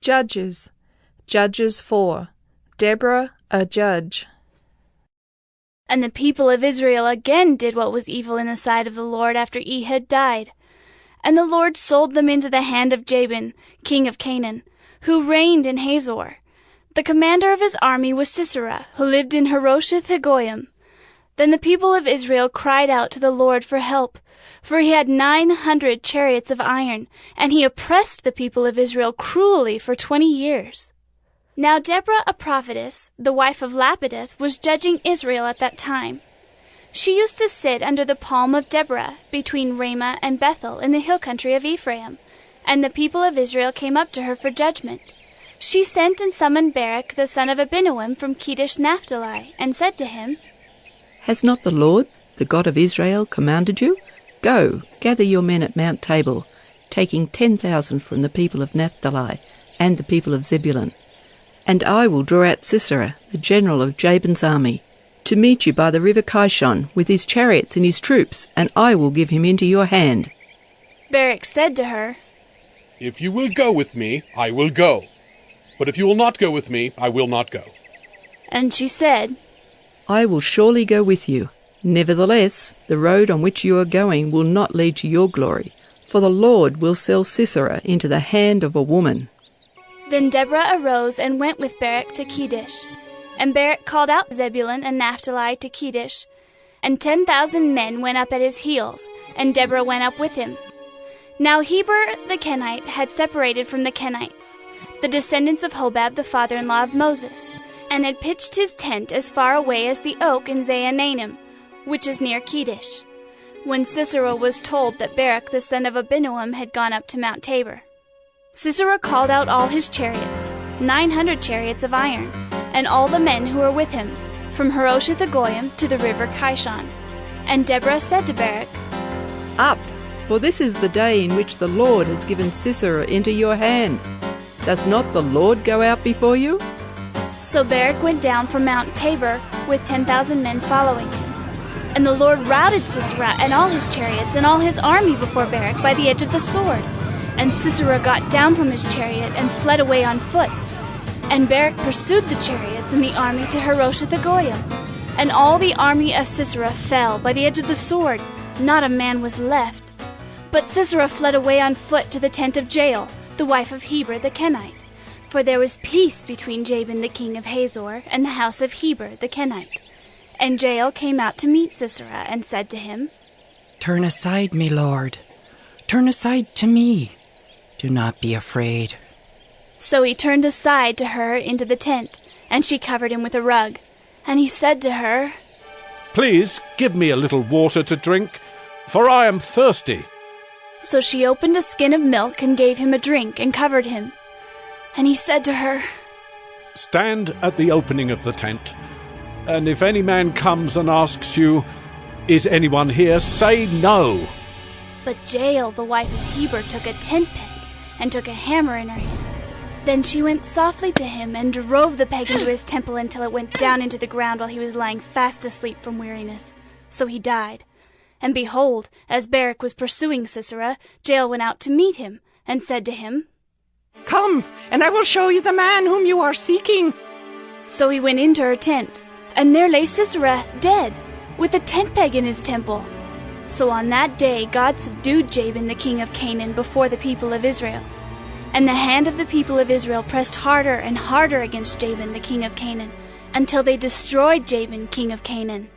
Judges. Judges 4. Deborah, a judge. And the people of Israel again did what was evil in the sight of the Lord after Ehud died. And the Lord sold them into the hand of Jabin, king of Canaan, who reigned in Hazor. The commander of his army was Sisera, who lived in Harosheth-Hagoyim. Then the people of Israel cried out to the Lord for help, for he had 900 chariots of iron, and he oppressed the people of Israel cruelly for 20 years. Now Deborah, a prophetess, the wife of Lapidoth, was judging Israel at that time. She used to sit under the palm of Deborah, between Ramah and Bethel, in the hill country of Ephraim, and the people of Israel came up to her for judgment. She sent and summoned Barak the son of Abinoam from Kedesh Naphtali, and said to him, Has not the Lord, the God of Israel, commanded you? Go, gather your men at Mount Tabor, taking 10,000 from the people of Naphtali and the people of Zebulun. And I will draw out Sisera, the general of Jabin's army, to meet you by the river Kishon with his chariots and his troops, and I will give him into your hand. Barak said to her, If you will go with me, I will go. But if you will not go with me, I will not go. And she said, I will surely go with you. Nevertheless, the road on which you are going will not lead to your glory, for the Lord will sell Sisera into the hand of a woman. Then Deborah arose and went with Barak to Kedesh. And Barak called out Zebulun and Naphtali to Kedesh. And 10,000 men went up at his heels, and Deborah went up with him. Now Heber the Kenite had separated from the Kenites, the descendants of Hobab the father-in-law of Moses, and had pitched his tent as far away as the oak in Zaanannim, which is near Kedesh, when Sisera was told that Barak the son of Abinoam had gone up to Mount Tabor. Sisera called out all his chariots, 900 chariots of iron, and all the men who were with him, from Harosheth-Hagoyim to the river Kishon. And Deborah said to Barak, Up, for this is the day in which the Lord has given Sisera into your hand. Does not the Lord go out before you? So Barak went down from Mount Tabor with 10,000 men following him. And the Lord routed Sisera and all his chariots and all his army before Barak by the edge of the sword. And Sisera got down from his chariot and fled away on foot. And Barak pursued the chariots and the army to Harosheth-Hagoyim. And all the army of Sisera fell by the edge of the sword. Not a man was left. But Sisera fled away on foot to the tent of Jael, the wife of Heber the Kenite. For there was peace between Jabin the king of Hazor and the house of Heber the Kenite. And Jael came out to meet Sisera and said to him, Turn aside, me lord. Turn aside to me. Do not be afraid. So he turned aside to her into the tent, and she covered him with a rug. And he said to her, Please give me a little water to drink, for I am thirsty. So she opened a skin of milk and gave him a drink and covered him. And he said to her, Stand at the opening of the tent, and if any man comes and asks you, Is anyone here? Say no. But Jael, the wife of Heber, took a tent peg and took a hammer in her hand. Then she went softly to him and drove the peg into his temple until it went down into the ground while he was lying fast asleep from weariness. So he died. And behold, as Barak was pursuing Sisera, Jael went out to meet him and said to him, Come, and I will show you the man whom you are seeking. So he went into her tent, and there lay Sisera dead, with a tent peg in his temple. So on that day God subdued Jabin the king of Canaan before the people of Israel. And the hand of the people of Israel pressed harder and harder against Jabin the king of Canaan, until they destroyed Jabin king of Canaan.